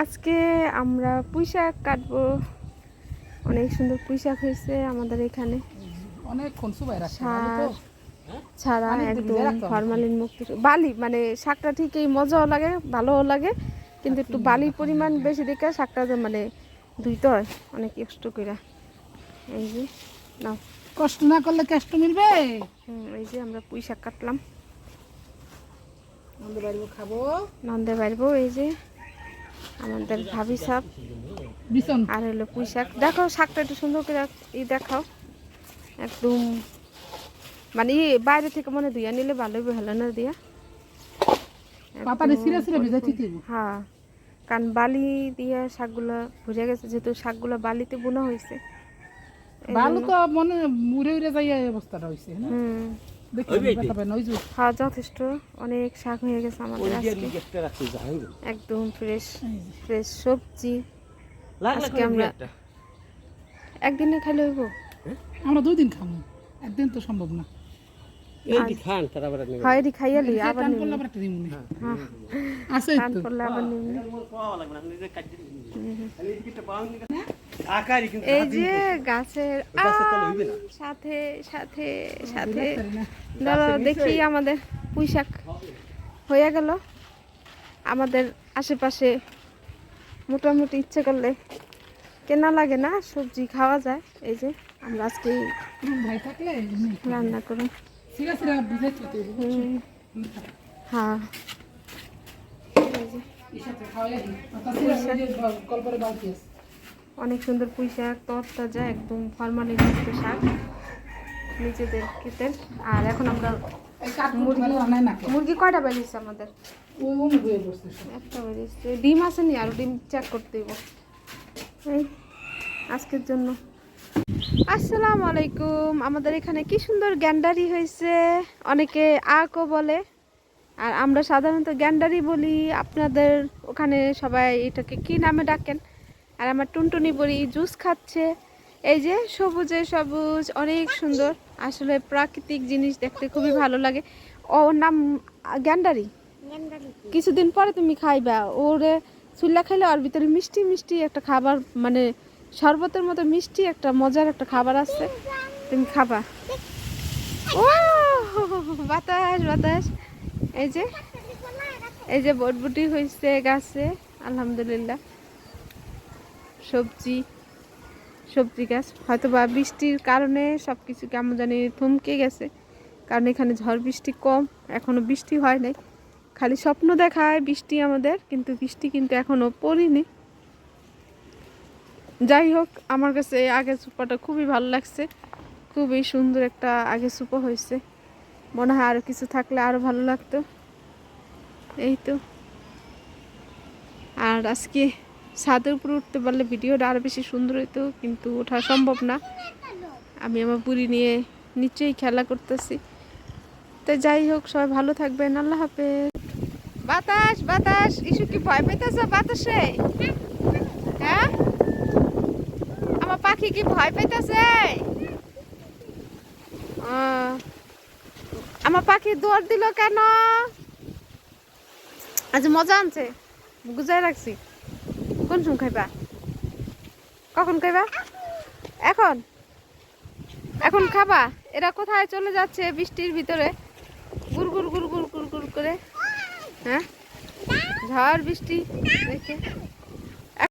আজকে আমরা পুঁইশাক কাটবো। অনেক সুন্দর পুঁইশাক হয়েছে আমাদের এখানে, সার ছাড়া একদম ফরমালিন মুক্ত বালি, মানে শাকটা ঠিকই মজাও লাগে ভালোও লাগে, কিন্তু একটু বালির পরিমাণ বেশি দেখে শাকটা মানে ধুইতে হয় অনেক কষ্ট করে। এই যে নাও, কষ্ট না করলে কষ্ট মিলবে। এই যে আমরা পুঁইশাক কাটলাম, নন্দে বাড়বো খাবো, নন্দে বাড়বো। এই যে আমাদের ভাবি সাপ আর হলো পুঁইশাক। দেখো শাকটা একটু সুন্দর করে দেখাও, একদম মানে বাইরে থেকে মনে ধুইয়া নিলে ভালোই ভালো না দিয়া। হ্যাঁ, কারণ বালি দিয়া শাকগুলা ভুজে গেছে, যেহেতু শাকগুলা বালিতে বোনা হয়েছে। বালু তো মনে উড়ে উড়ে যাই অবস্থাটা হয়েছে। হ্যাঁ, যথেষ্ট অনেক শাক হয়ে গেছে আমাদের আজকে, একদম ফ্রেশ ফ্রেশ সবজি। আজকে আমরা একদিনে খাইলে হইব, আমরা 2 দিন খাবো, একদিন তো সম্ভব না। এই যে গাছের সাথে সাথে সাথে দেখি আমাদের পুঁইশাক হয়ে গেল। আমাদের আশেপাশে মোটামুটি ইচ্ছে করলে কেনা লাগে না, সবজি খাওয়া যায়। এই যে আমরা আজকে রান্না করুন। হ্যাঁ, অনেক সুন্দর পুঁইশাক, তরতাজা, একদম ফরমালিন মুক্ত শাক নিজেদের ক্ষেতের। আর এখন আমরা মুরগি কয়টা বেরিয়েছে আমাদের? একটা বেরিয়েছে। ডিম আছে নি? আর ডিম চেক করতে দেবো এই আজকের জন্য। আসসালামু আলাইকুম। আমাদের এখানে কি সুন্দর গ্যান্ডারি হয়েছে, অনেকে আঁকও বলে, আর আমরা সাধারণত গ্যান্ডারি বলি। আপনাদের ওখানে সবাই এটাকে কি নামে ডাকেন? আর আমার টুনটুনি বড়ি জুস খাচ্ছে। এই যে সবুজে সবুজ, অনেক সুন্দর, আসলে প্রাকৃতিক জিনিস দেখতে খুবই ভালো লাগে। ওর নাম গ্যান্ডারি। কিছুদিন পরে তুমি খাইবা, ওরে চুল্লা খাইলে ওর ভিতরে মিষ্টি মিষ্টি একটা খাবার, মানে শরবতের মতো মিষ্টি একটা মজার একটা খাবার আছে, তুমি খাবা। ও বাতাস বাতাস। এই যে বটবুটি হয়েছে গাছে, আলহামদুলিল্লাহ। সবজি গাছ, হয়তো বা বৃষ্টির কারণে সবকিছু কেমন জানি থমকে গেছে, কারণ এখানে ঝড় বৃষ্টি কম, এখনো বৃষ্টি হয় নাই, খালি স্বপ্ন দেখায় বৃষ্টি আমাদের, কিন্তু বৃষ্টি কিন্তু এখনো পড়েনি। যাই হোক, আমার কাছে আগের সুপাটা খুবই ভালো লাগছে, খুবই সুন্দর একটা আগের সুপা হয়েছে। মনে হয় আরো কিছু থাকলে আরো ভালো লাগতো। এই তো, আর আজকে ছাদের উপরে উঠতে পারলে ভিডিওটা আরো বেশি সুন্দর হইতো, কিন্তু ওঠা সম্ভব না। আমি আমার বুড়ি নিয়ে নিচেই খেলা করতেছি। তো যাই হোক, সবাই ভালো থাকবেন, আল্লাহ হাফেজ। বাতাস বাতাস, ইস্যু কি ভয় পেতেছ বাতাসে? হ্যাঁ, আমার পাখি কি ভয় পেতেছে? আমার পাখি দৌড় দিল কেন? আজ মজা আনছে, গুজাই রাখছি। কোন সময় খাইবা? কখন খাইবা? এখন এখন খাবা? এরা কোথায় চলে যাচ্ছে বৃষ্টির ভিতরে, গুড় গুড় গুড় গুড় গুড় গুড় করে? হ্যাঁ, ঝড় বৃষ্টি দেখে